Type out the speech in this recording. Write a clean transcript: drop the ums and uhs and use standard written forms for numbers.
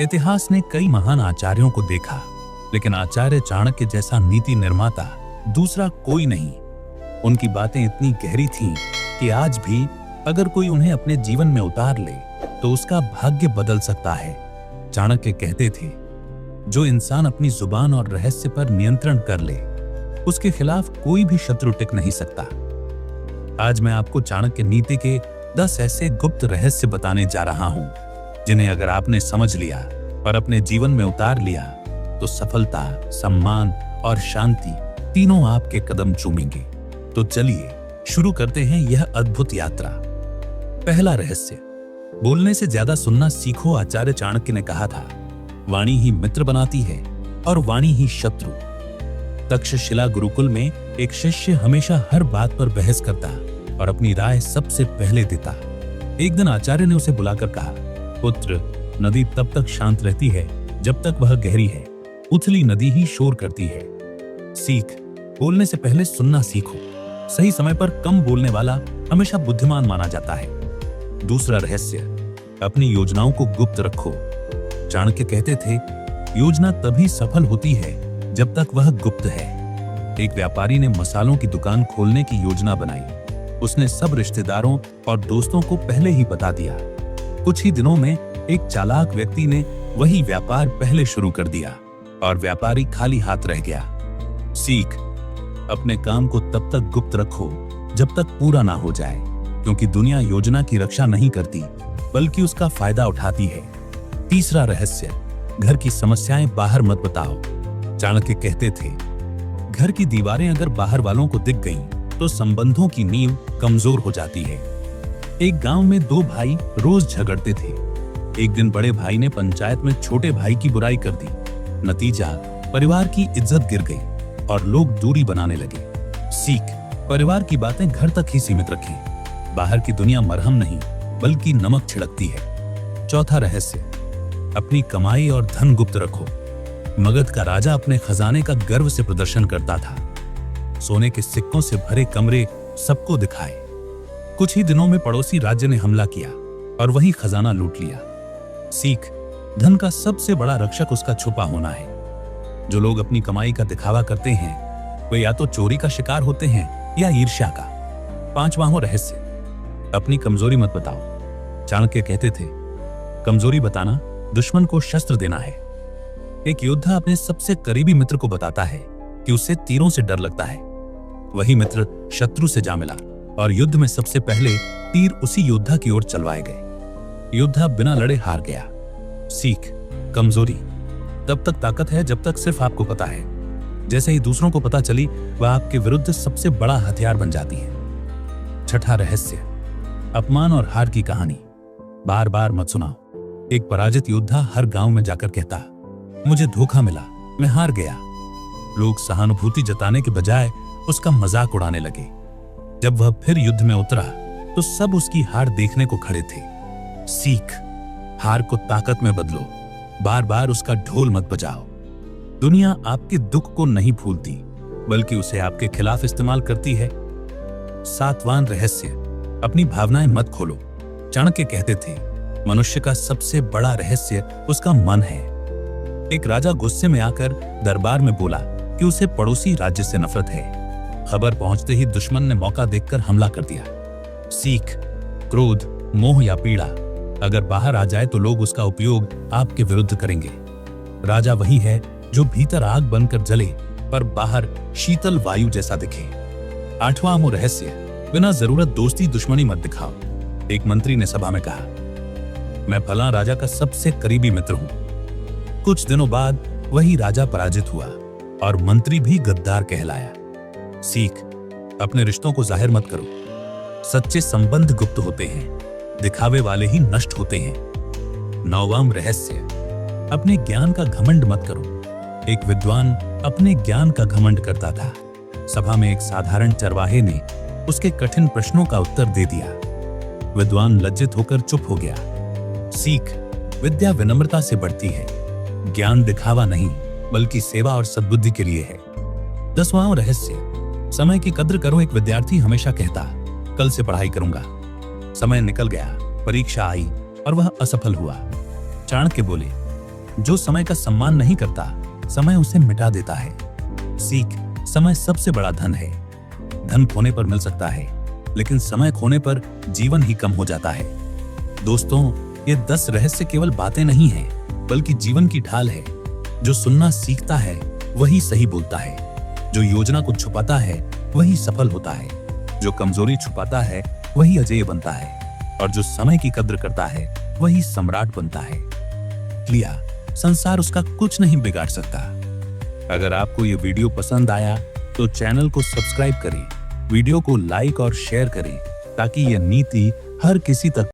इतिहास ने कई महान आचार्यों को देखा, लेकिन आचार्य चाणक्य जैसा नीति निर्माता दूसरा कोई नहीं। उनकी बातें इतनी गहरी थीं कि आज भी अगर कोई उन्हें अपने जीवन में उतार ले तो उसका भाग्य बदल सकता है। चाणक्य कहते थे, जो इंसान अपनी जुबान और रहस्य पर नियंत्रण कर ले, उसके खिलाफ कोई भी शत्रु टिक नहीं सकता। आज मैं आपको चाणक्य नीति के 10 ऐसे गुप्त रहस्य बताने जा रहा हूं, जिन्हें अगर आपने समझ लिया और अपने जीवन में उतार लिया तो सफलता, सम्मान और शांति तीनों आपके कदम चूमेंगे। तो चलिए शुरू करते हैं यह अद्भुत यात्रा। पहला रहस्य, बोलने से ज्यादा सुनना सीखो। आचार्य चाणक्य ने कहा था, वाणी ही मित्र बनाती है और वाणी ही शत्रु। तक्षशिला गुरुकुल में एक शिष्य हमेशा हर बात पर बहस करता और अपनी राय सबसे पहले देता। एक दिन आचार्य ने उसे बुलाकर कहा, पुत्र, नदी तब तक शांत रहती है जब तक वह गहरी है, उथली नदी ही शोर करती है। सीख, बोलने से पहले सुनना सीखो। सही समय पर कम बोलने वाला हमेशा बुद्धिमान माना जाता है। दूसरा रहस्य, अपनी योजनाओं को गुप्त रखो। चाणक्य कहते थे, योजना तभी सफल होती है जब तक वह गुप्त है। एक व्यापारी ने मसालों की दुकान खोलने की योजना बनाई। उसने सब रिश्तेदारों और दोस्तों को पहले ही बता दिया। कुछ ही दिनों में एक चालाक व्यक्ति ने वही व्यापार पहले शुरू कर दिया और व्यापारी खाली हाथ रह गया। सीख, अपने काम को तब तक गुप्त रखो जब तक पूरा ना हो जाए, क्योंकि दुनिया योजना की रक्षा नहीं करती बल्कि उसका फायदा उठाती है। तीसरा रहस्य, घर की समस्याएं बाहर मत बताओ। चाणक्य कहते थे, घर की दीवारें अगर बाहर वालों को दिख गईं तो संबंधों की नींव कमजोर हो जाती है। एक गांव में 2 भाई रोज झगड़ते थे। एक दिन बड़े भाई ने पंचायत में छोटे भाई की बुराई कर दी। नतीजा, परिवार की इज्जत गिर गई और लोग दूरी बनाने लगे। सीख, परिवार की बातें घर तक ही सीमित रखें। बाहर की दुनिया मरहम नहीं बल्कि नमक छिड़कती है। चौथा रहस्य, अपनी कमाई और धन गुप्त रखो। मगध का राजा अपने खजाने का गर्व से प्रदर्शन करता था। सोने के सिक्कों से भरे कमरे सबको दिखाए। कुछ ही दिनों में पड़ोसी राज्य ने हमला किया और वही खजाना लूट लिया। सीख, धन का सबसे बड़ा रक्षक उसका छुपा होना है। जो लोग अपनी कमाई का दिखावा करते हैं वे या तो चोरी का शिकार होते हैं या ईर्ष्या का। पांचवां रहस्य, अपनी कमजोरी मत बताओ। चाणक्य कहते थे, कमजोरी बताना दुश्मन को शस्त्र देना है। एक योद्धा अपने सबसे करीबी मित्र को बताता है कि उसे तीरों से डर लगता है। वही मित्र शत्रु से जा मिला और युद्ध में सबसे पहले तीर उसी योद्धा की ओर चलवाए गए। योद्धा बिना लड़े हार गया। सीख, कमजोरी तब तक ताकत है जब तक सिर्फ आपको पता है। जैसे ही दूसरों को पता चली, वह आपके विरुद्ध सबसे बड़ा हथियार बन जाती है। छठा रहस्य, अपमान और हार की कहानी बार बार मत सुनाओ। एक पराजित योद्धा हर गांव में जाकर कहता, मुझे धोखा मिला, मैं हार गया। लोग सहानुभूति जताने के बजाय उसका मजाक उड़ाने लगे। जब वह फिर युद्ध में उतरा तो सब उसकी हार देखने को खड़े थे। सीख, हार को ताकत में बदलो। बार बार उसका ढोल मत बजाओ। दुनिया आपके दुख को नहीं भूलती बल्कि उसे आपके खिलाफ इस्तेमाल करती है। सातवां रहस्य, अपनी भावनाएं मत खोलो। चाणक्य कहते थे, मनुष्य का सबसे बड़ा रहस्य उसका मन है। एक राजा गुस्से में आकर दरबार में बोला कि उसे पड़ोसी राज्य से नफरत है। खबर पहुंचते ही दुश्मन ने मौका देखकर हमला कर दिया। सीख, क्रोध, मोह या पीड़ा अगर बाहर आ जाए तो लोग उसका उपयोग आपके विरुद्ध करेंगे। राजा वही है जो भीतर आग बनकर जले पर बाहर शीतल वायु जैसा दिखे। आठवां रहस्य, बिना जरूरत दोस्ती दुश्मनी मत दिखाओ। एक मंत्री ने सभा में कहा, मैं फलां राजा का सबसे करीबी मित्र हूं। कुछ दिनों बाद वही राजा पराजित हुआ और मंत्री भी गद्दार कहलाया। सीख, अपने रिश्तों को जाहिर मत करो। सच्चे संबंध गुप्त होते हैं, दिखावे वाले ही नष्ट होते हैं। नौवां रहस्य, अपने ज्ञान का घमंड मत करो। एक विद्वान अपने ज्ञान का घमंड करता था। सभा में एक साधारण चरवाहे ने उसके कठिन प्रश्नों का उत्तर दे दिया। विद्वान लज्जित होकर चुप हो गया। सीख, विद्या विनम्रता से बढ़ती है। ज्ञान दिखावा नहीं बल्कि सेवा और सद्बुद्धि के लिए है। 10वां रहस्य, समय की कद्र करो। एक विद्यार्थी हमेशा कहता, कल से पढ़ाई करूंगा। समय निकल गया, परीक्षा आई और वह असफल हुआ। चाणक्य बोले, जो समय का सम्मान नहीं करता, समय उसे मिटा देता है। सीख, समय सबसे बड़ा धन है। धन खोने पर मिल सकता है, लेकिन समय खोने पर जीवन ही कम हो जाता है। दोस्तों, ये 10 रहस्य केवल बातें नहीं हैं, बल्कि जीवन की ढाल है। जो सुनना सीखता है वही सही बोलता है। जो योजना को छुपाता है वही सफल होता है। जो कमजोरी छुपाता है वही अजेय बनता है। और जो समय की कद्र करता है वही सम्राट बनता है। लिया, संसार उसका कुछ नहीं बिगाड़ सकता। अगर आपको ये वीडियो पसंद आया तो चैनल को सब्सक्राइब करें, वीडियो को लाइक और शेयर करें, ताकि यह नीति हर किसी तक